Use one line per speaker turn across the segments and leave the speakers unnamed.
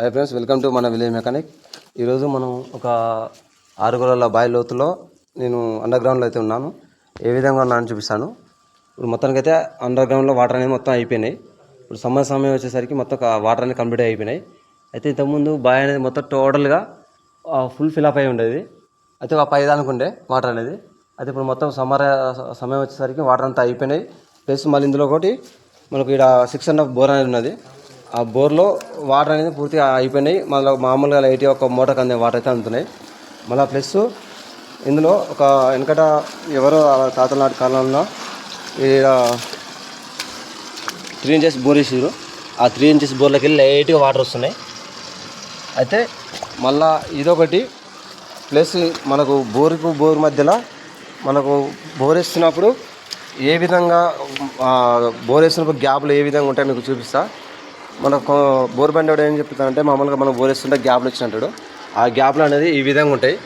Hi friends, welcome to మన village mechanic. ఈరోజు మనం ఒక 6 గొర్రెల బావి లోతులో నేను అండర్ గ్రౌండ్లో అయితే ఉన్నాను. ఏ విధంగా ఉన్నానని చూపిస్తాను. ఇప్పుడు మొత్తానికి అయితే అండర్ గ్రౌండ్లో వాటర్ అనేది మొత్తం అయిపోయినాయి. ఇప్పుడు సమయం వచ్చేసరికి మొత్తం వాటర్ అనేది కంప్లీట్ అయిపోయినాయి. అయితే ఇంతకుముందు బావి అనేది మొత్తం టోటల్గా ఫుల్ ఫిలప్ అయి ఉండేది. అయితే ఒక 5 అనుకుండే వాటర్ అనేది. అయితే ఇప్పుడు మొత్తం సమయం వచ్చేసరికి వాటర్ అంతా అయిపోయినాయి. ప్లస్ మళ్ళీ ఇందులో ఒకటి మనకు ఇక్కడ 6.5 బోర్ అనేది ఉన్నది. ఆ బోర్లో వాటర్ అనేది పూర్తిగా అయిపోయినాయి. మళ్ళీ మామూలుగా లైట్ ఒక మోటార్కి అందే వాటర్ అయితే అందుతున్నాయి. మళ్ళీ ప్లస్ ఇందులో ఒక వెనకట ఎవరో తాతల నాటి కాలంలో ఇక్కడ 3 ఇంచెస్ బోర్ వేసారు. ఆ 3 ఇంచెస్ బోర్లోకి వెళ్ళి లైట్గా వాటర్ వస్తున్నాయి. అయితే మళ్ళా ఇదొకటి ప్లస్ మనకు బోర్ మధ్యలో మనకు బోర్ వేస్తున్నప్పుడు ఏ విధంగా బోర్ వేస్తున్నప్పుడు గ్యాప్లు ఏ విధంగా ఉంటాయో మీకు చూపిస్తా. మనకు బోర్ బండి ఏం చెప్తానంటే మామూలుగా మనం బోర్ వేస్తుంటే గ్యాప్లు వచ్చినట్టు ఆ గ్యాప్లు అనేది ఈ విధంగా ఉంటాయి.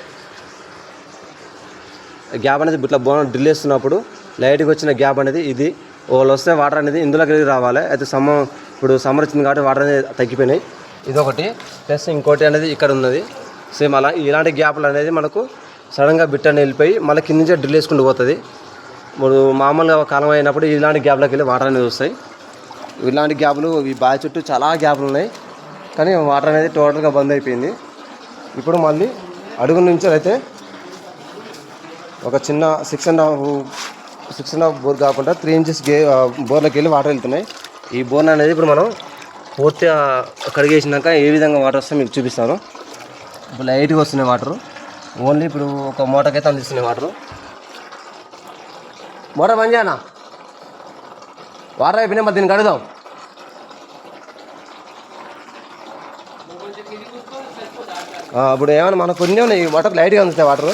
గ్యాప్ అనేది ఇట్లా బోర్ డ్రిల్ వేస్తున్నప్పుడు లైట్గా వచ్చిన గ్యాప్ అనేది ఇది వాళ్ళు వస్తే వాటర్ అనేది ఇందులోకి రావాలి. అయితే ఇప్పుడు సమ్మర్ వచ్చింది కాబట్టి వాటర్ అనేది తగ్గిపోయినాయి. ఇదొకటి ప్లస్ ఇంకోటి అనేది ఇక్కడ ఉన్నది సేమ్ అలా. ఇలాంటి గ్యాప్లు అనేది మనకు సడన్గా బిట్ అని వెళ్ళిపోయి మళ్ళీ కింద నుంచే డ్రిల్ వేసుకుంటూ పోతుంది. ఇప్పుడు మామూలుగా కాలం అయినప్పుడు ఇలాంటి గ్యాప్లోకి వెళ్ళి వాటర్ అనేది వస్తాయి. ఇలాంటి గ్యాప్లు ఈ బావి చుట్టూ చాలా గ్యాప్లు ఉన్నాయి, కానీ వాటర్ అనేది టోటల్గా బంద్ అయిపోయింది. ఇప్పుడు మళ్ళీ అడుగు నుంచి అయితే ఒక చిన్న 6.5 బోర్ కాకుండా 3 ఇంచెస్ బోర్లోకి వెళ్ళి వాటర్ వెళ్తున్నాయి. ఈ బోర్ అనేది ఇప్పుడు మనం పూర్తిగా కడిగేసినాక ఏ విధంగా వాటర్ వస్తే మీకు చూపిస్తాను. ఇప్పుడు లైట్గా వస్తున్నాయి వాటరు. ఓన్లీ ఇప్పుడు ఒక మోటార్కి అయితే అందిస్తున్నాయి వాటరు. మోటార్ బంద్ చేయనా? వాటర్ అయిపోయినాయి, మరి దీన్ని కడుగుదాం. ఇప్పుడు ఏమైనా మనకు కొన్ని ఉన్నాయి వాటర్ లైట్గా అందుతాయి వాటర్.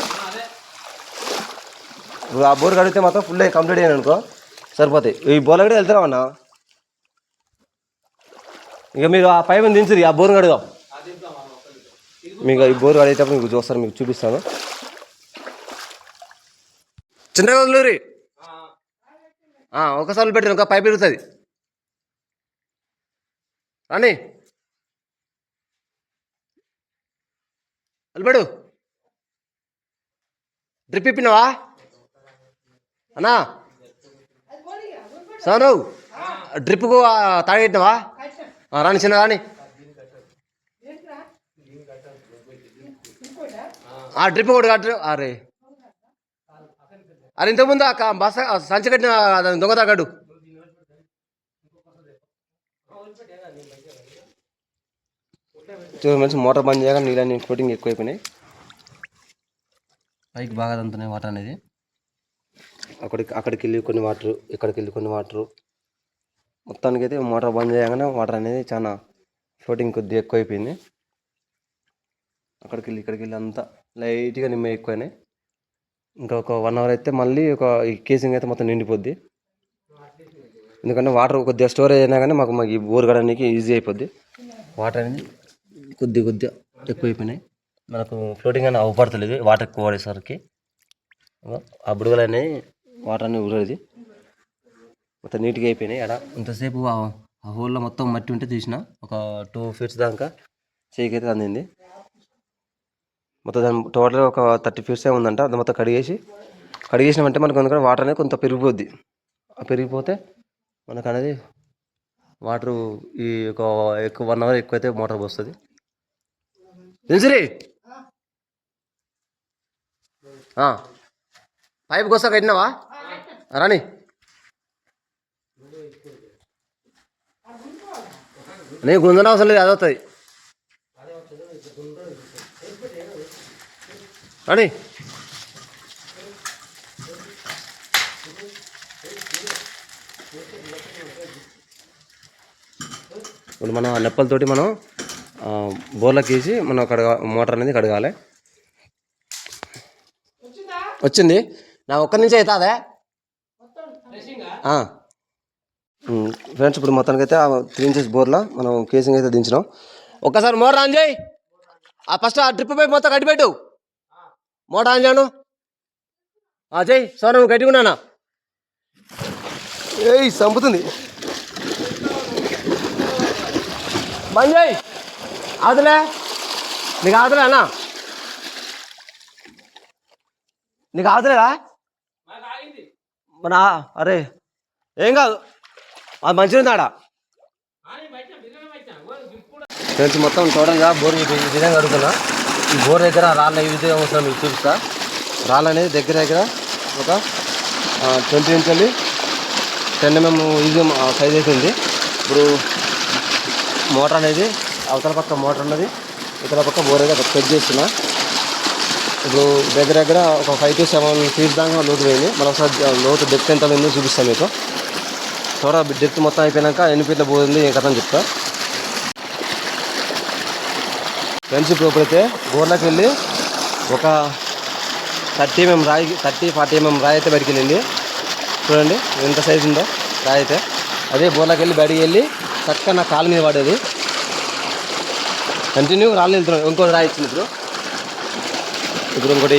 ఇప్పుడు ఆ బోర్ కడిగితే మాత్రం ఫుల్ కంప్లీట్ అయ్యాను అనుకో సరిపోతాయి. ఈ బోర్లో కూడా వెళ్తామన్నా. ఇక మీరు ఆ పైపు దించుది ఆ బోర్ కడుగుదాం. మీకు ఈ బోర్ కడిగేటప్పుడు మీకు చూస్తారు, మీకు చూపిస్తాను. చిన్న వదిలేరి ఒకసారి పెట్టాను, ఒక పైపు పెరుగుతుంది అని అల్బడు. డ్రిప్ ఇప్పినావా అన్నా? సోను డ్రిప్కు తాగెట్టినావా? రాని చిన్న రాని డ్రిప్ కూడా కట్టు. అరే అది ఇంతకుముందు బస్స సంచి కట్టిన దొంగ తాగడు. మంచి మోటార్ బంద్ చేయగా నీళ్ళని కోటింగ్ ఎక్కువైపోయినాయి. పైకి బాగా అందుతున్నాయి వాటర్ అనేది. అక్కడికి వెళ్ళి కొన్ని వాటరు, ఇక్కడికి వెళ్ళి కొన్ని వాటరు. మొత్తానికి అయితే మోటార్ బంద్ చేయగానే వాటర్ అనేది చాలా ఫ్లోటింగ్ కొద్దిగా ఎక్కువైపోయింది. అక్కడికి వెళ్ళి ఇక్కడికి వెళ్ళి అంతా లైట్గా నిమ్మ ఎక్కువైనాయి. ఇంకొక 1 అవర్ అయితే మళ్ళీ ఈ కేసింగ్ అయితే మొత్తం నిండిపోద్ది. ఎందుకంటే వాటర్ కొద్దిగా స్టోరేజ్ అయినా కానీ మాకు ఈ బోర్ కడడానికి ఈజీ అయిపోద్ది. వాటర్ అనేది కొద్దిగా ఎక్కువైపోయినాయి. మనకు ఫ్లోటింగ్ అనేది అవపడతలేదు వాటర్ ఎక్కువ పడేసరికి. ఆ బుడగలు అనేవి వాటర్ అనేది ఊరేది మొత్తం నీట్గా అయిపోయినాయి. అక్కడ ఇంతసేపు ఆ హోల్లో మొత్తం మట్టి ఉంటే తీసిన ఒక 2 ఫీట్స్ దాకా చేయికి అయితే అందింది. మొత్తం దాని టోటల్గా ఒక 30 ఫీట్స్ ఉందంట. అది మొత్తం కడిగేసినామంటే మనకు అందుకని వాటర్ అనేది కొంత పెరిగిపోద్ది. పెరిగిపోతే మనకు అనేది వాటరు ఈ ఒక 1 అవర్ ఎక్కువైతే మోటార్ పోస్తుంది. తెలుసురి పైపు కోసం కట్టినావా? రాని నేను గుంజన అవసరం లేదు, అది అవుతుంది. రాని ఇప్పుడు మనం ఆ నెప్పలతోటి మనం బోర్లోకి వేసి మనం మోటార్ అనేది కడగాలి. వచ్చింది నా ఒక్కరి నుంచి అవుతుందే ఫ్రెండ్స్. ఇప్పుడు మొత్తానికి అయితే 3 ఇంచెస్ బోర్లో మనం కేసింగ్ అయితే దించినాం. ఒక్కసారి మోటార్ ఆన్ చేయి. ఫస్ట్ ఆ డ్రిప్ పైపు మొత్తం కట్టిపెట్టు. మోటార్ ఆన్ చేయను చెయ్యి. సార్ నువ్వు కట్టుకున్నానా? సంపుతుంది. బంద్ చేయి. ఆదులే నీకు ఆదులే అన్నా, నీకు ఆదులేదా మన? అరే ఏం కాదు, అది మంచిగా ఉంది ఆడ. ఫ్రెండ్స్ మొత్తం టోటల్గా బోర్ ఈ విధంగా అడుగుతున్నా. ఈ బోర్ దగ్గర రాళ్ళు ఈ విధంగా వస్తున్నా మీకు చూపిస్తా. రాళ్ళు అనేది దగ్గర దగ్గర ఒక 20 నుంచి 10 mm ఈజీ సైజ్ అయితే ఉంది. ఇప్పుడు మోటార్ అనేది అవతల పక్క మోటార్ ఉన్నది, ఇతర పక్క బోర్ అయితే చెక్ చేస్తున్నా. ఇప్పుడు దగ్గర దగ్గర ఒక 5 to 7 feet దాకా లోతు పోయింది. మనం ఒకసారి లోతు డెప్త్ ఎంత పోయిందో చూపిస్తాను మీకు. త్వరగా డెప్త్ మొత్తం అయిపోయాక ఎన్ని ఫీట్ల పోయింది ఏం కథ అని చెప్తా. ఫ్రెండ్స్ ఇప్పుడైతే బోర్లోకి వెళ్ళి ఒక 30-40 mm రాయి అయితే బయటికి వెళ్ళింది. చూడండి ఎంత సైజు ఉందో రాయి అయితే. అదే బోర్లోకి వెళ్ళి బయటికి వెళ్ళి చక్కగా నా కాలు మీద పడేది. కంటిన్యూ రాళ్ళు వెళ్తున్నాం. ఇంకోటి రాయి ఇచ్చింది ఇప్పుడు ఇంకోటి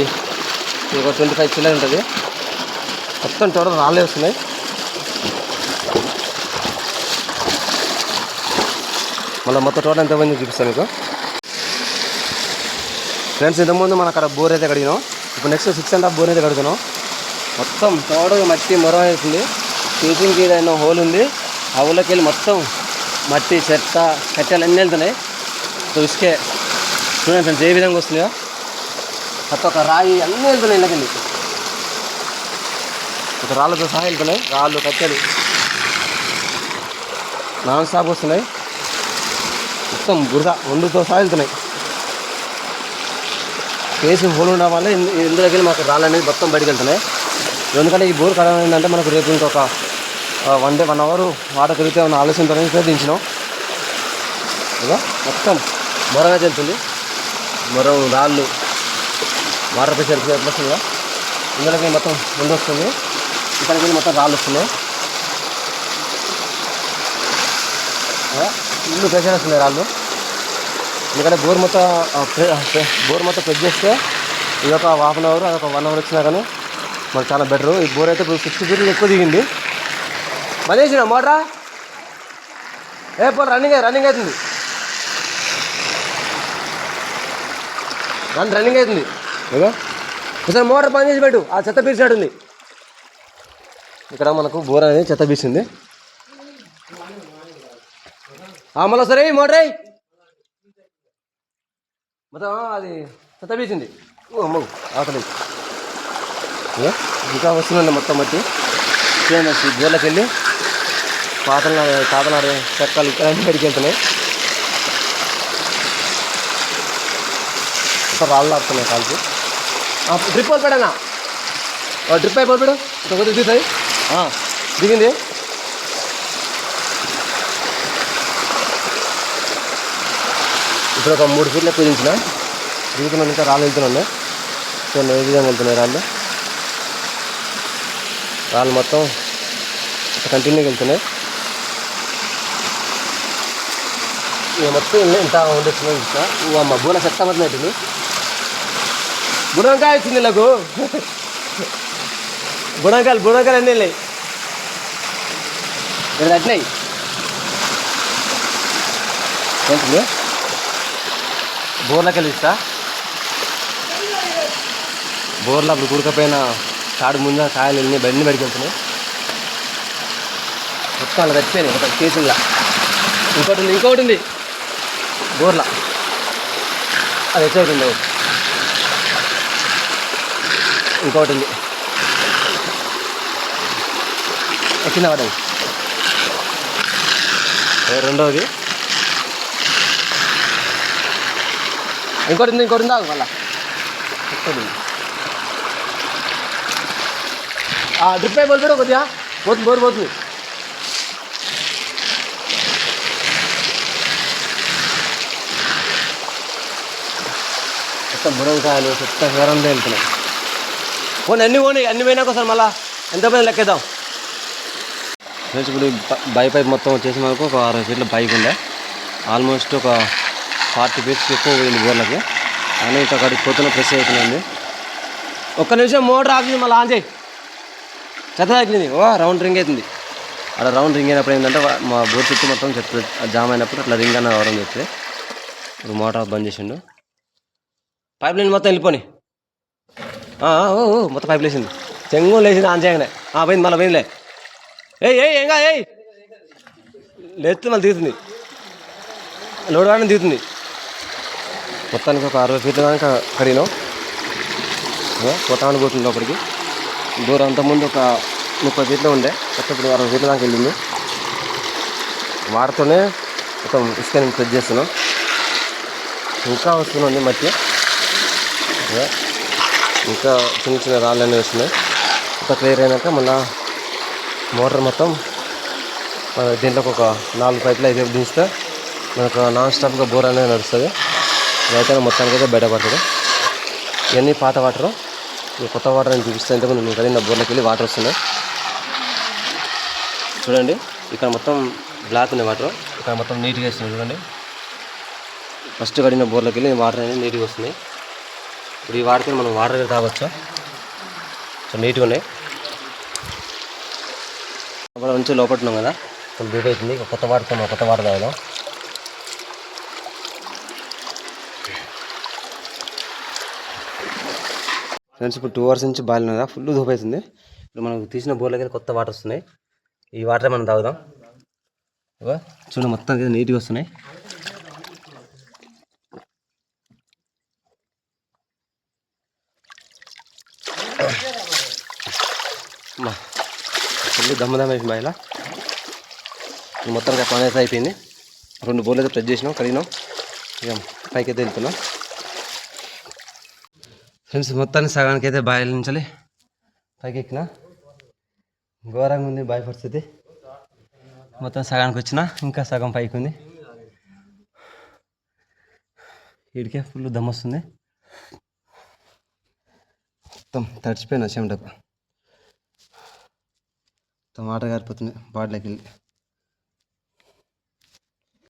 25 చిల్లర ఉంటుంది. మొత్తం టోటల్ రాళ్ళే వస్తున్నాయి. మళ్ళీ మొత్తం టోటల్ ఎంత మంది చూపిస్తాను మీకు. ఫ్రెండ్స్ ఇంతకుముందు మనం అక్కడ బోర్ అయితే కడిగినాం. ఇప్పుడు నెక్స్ట్ 6.5 బోర్ అయితే కడుగుతున్నాం. మొత్తం తోడు మట్టి మొరం అవుతుంది. కేసింగ్కి ఏదైనా హోల్ ఉంది. ఆ ఊళ్ళోకి వెళ్ళి మొత్తం మట్టి చెత్త కట్టెలు అన్నీ వెళ్తున్నాయి. సో ఇసుకే చూడండి ఫ్రెండ్స్ ఏ విధంగా వస్తున్నాయో. కొత్త ఒక రాయి అన్నీ వెళ్తున్నాయి ఇళ్ళకెళ్ళి. ఒక రాళ్ళతో సహా వెళ్తున్నాయి. రాళ్ళు కట్టెలు నాన్ స్టాప్ వస్తున్నాయి. మొత్తం బురద ఒండుతో సహా వెళ్తున్నాయి. కేసు హోల్ ఉండడం వల్ల ఇందులోకి వెళ్ళి మాకు రాళ్ళు అనేది మొత్తం బయటకు వెళ్తున్నాయి. ఎందుకంటే ఈ బోర్ కడగడం ఏంటంటే మనకు రేపు ఇంకొక 1 hour వాటర్ తిరిగితే ఉన్న ఆలస్యంతో దించినాం. ఇక మొత్తం మొరం అయితే వెళ్తుంది. మొరం రాళ్ళు వాటర్ ప్రెషర్ వస్తుంది. ఇందులోకి మొత్తం ముందు వస్తుంది. ఇక్కడికి వెళ్ళి మొత్తం రాళ్ళు వస్తున్నాయి. ఇల్లు ప్రెషర్ వస్తున్నాయి రాళ్ళు. ఎందుకంటే బోర్ మొత్తం చెక్ చేస్తే ఇది ఒక 1/2 hour అదొక 1 hour వచ్చినా కానీ మనకు చాలా బెటరు. ఈ బోర్ అయితే ఇప్పుడు 60 feet ఎక్కువ దిగింది. మనేసిన మోటరా పోలు రన్నింగ్ అవుతుంది. రన్నింగ్ అవుతుంది. ఒకసారి మోటార్ పని చేసి పెట్టు. ఆ చెత్త పీల్చినట్టుంది. ఇక్కడ మనకు బోర్ అనేది చెత్త పీల్చింది. మళ్ళీ సరే మోటార్ మొత్తం అది చెత్త పీల్చింది. అమ్మ ఆకలి ఇంకా వస్తుందండి మొత్తం మట్టి. బోర్లోకి వెళ్ళి తాతలాడే చెక్కలు ఇక్కడ అన్నీ బయటికి వెళ్తున్నాయి. మొత్తం రాళ్ళు ఆడుతున్నాయి కాల్చి. డ్రిప్ పోల్పాడనా? డ్రిప్ అయి పోల్పాడు కొద్దిగా దిగుతాయి. దిగింది. ఇప్పుడు ఒక 3 feet ఎక్కువ దించిన. దిగుతున్నాను. ఇంకా రాళ్ళు వెళ్తున్నాను. చూడండి ఏ విధంగా వెళ్తున్నాయి రాళ్ళు. రాళ్ళు మొత్తం కంటిన్యూగా వెళ్తున్నాయి. ఇక మొత్తం ఇంత ఉండొచ్చిన చూస్తా. అమ్మ బూన చెత్త మొత్తం అవుతుంది. బుడంకాయ వచ్చింది వీళ్ళకు. బుడంకాయలు అన్నీ వెళ్ళాయి. ఇక్కడ కట్టినాయి. ఏంటి బోర్లోకి వెళ్ళి ఇస్తా. బోర్లో అప్పుడు కూడకపోయిన తాడు ముందు కాయలు వెళ్ళి బండి బయటికి వెళ్తున్నాయి. మొత్తం అలా కట్టిపోయినాయి మొత్తం కేసులా. ఇంకోటి ఉంది బోర్లా. అది వచ్చేది ఇంకోటి ఉంది. కింద పడదు. రెండవది ఇంకోటి ఉందా మళ్ళా ఇంకోటి. డ్రిప్ అయి పోల్పాడు కొద్దిగా బోర్ పోతుంది. మొత్తం బుడంకాయలు చెత్త హేరంలో వెళ్తున్నాయి. అన్నీ పోయినాక ఒకసారి మళ్ళీ ఎంత పైన లెక్కేద్దాం. ఫ్రెండ్స్ ఇప్పుడు పైప్ మొత్తం వచ్చేసి మనకు ఒక 60 feet పైకి ఉండే. ఆల్మోస్ట్ ఒక 40 feet ఎక్కువ పోయింది బోర్లకి. కానీ ఇంకా అక్కడికి పోతున్న ప్రెస్ అవుతుంది. ఒక్క నిమిషం మోటార్ ఆఫ్ చేసి మళ్ళీ ఆన్ చేయి. చెత్త తగ్గింది. రౌండ్ రింగ్ అవుతుంది. అక్కడ రౌండ్ రింగ్ అయినప్పుడు ఏంటంటే మా బోర్ చుట్టూ మొత్తం చెత్త జామ్ అయినప్పుడు అట్లా రింగ్ అన్న అవడం చెప్తే ఇప్పుడు మోటార్ బంద్ చేసిండు. పైప్ లైన్ మొత్తం వెళ్ళిపోయి ఓ మొత్తం పైప్ లేచింది. చెంగు లేచింది ఆన్ చేయగానే పోయింది. మళ్ళీ పోయిందిలే. ఏంగా లేస్తే మళ్ళీ దిగుతుంది. లోడ్ కానీ దిగుతుంది. మొత్తానికి ఒక 60 ఫీట్ల దాకా కడిగినాం. కొత్త పోతుంది లోపలికి. దూరం అంతకుముందు ఒక 30 ఫీట్లో ఉండే, కొత్త ఇప్పుడు 60 ఫీట్ల దాకా వెళ్ళింది. వాటితోనే మొత్తం ఇసుక సెట్ చేస్తున్నాం. ఇంకా వస్తుంది మట్టి, ఇంకా చిన్న చిన్న రాళ్ళన్నీ వస్తున్నాయి. అంతా క్లియర్ అయినాక మళ్ళీ మోటార్ మొత్తం దీంట్లోకి ఒక 4 పైపులు అయితే దించితే మనకు నాన్ స్టాప్గా బోర్ అనేది నడుస్తుంది. అయితే మొత్తానికి అయితే బయటపడుతుంది. ఇవన్నీ పాత వాటరు. కొత్త వాటర్ అని చూపిస్తే ఇంతకుముందు నేను కడిగిన బోర్లోకి వెళ్ళి వాటర్ వస్తున్నాయి. చూడండి, ఇక్కడ మొత్తం బ్లాక్ ఉన్నాయి వాటర్. ఇక్కడ మొత్తం నీట్గా వేస్తున్నాయి. చూడండి, ఫస్ట్ కడిగిన బోర్లోకి వెళ్ళి వాటర్ అనేది నీట్గా వస్తున్నాయి. ఇప్పుడు ఈ వాటర్కి మనం వాటర్ తాగొచ్చు. సో నీట్గా ఉన్నాయి. అక్కడ నుంచి లోపడుతున్నాం కదా, కొంచెం దూరం అవుతుంది. కొత్త వాటర్ తాగదాం. ఫ్రెండ్స్, ఇప్పుడు 2 అవర్స్ నుంచి బాగా కదా, ఫుల్ ధూపు అవుతుంది. ఇప్పుడు మనం తీసిన బోర్లోకి వెళ్ళి కొత్త వాటర్ వస్తున్నాయి. ఈ వాటర్ మనం తాగుదాం. చూడండి, మొత్తం నీట్గా వస్తున్నాయి. ఫుల్ దమ్మదమ్మ అయిపోయింది ఇలా. మొత్తం పని అయితే అయిపోయింది. 2 బోర్లు అయితే ప్రెస్ చేసినాం, కడిగినాం. ఇక పైకి అయితే వెళ్తున్నాం. ఫ్రెండ్స్, మొత్తాన్ని సగానికి అయితే బాయిల నుంచి పైకి ఎక్కిన. ఘోరంగా ఉంది బావి పరిస్థితి. మొత్తం సగానికి వచ్చిన, ఇంకా సగం పైకి ఉంది. వీడికే ఫుల్ దమ్ వస్తుంది. మొత్తం తడిచిపోయిన చెమటకు. మొత్తం వాటర్ గారిపోతుంది బాడీలోకి వెళ్ళి.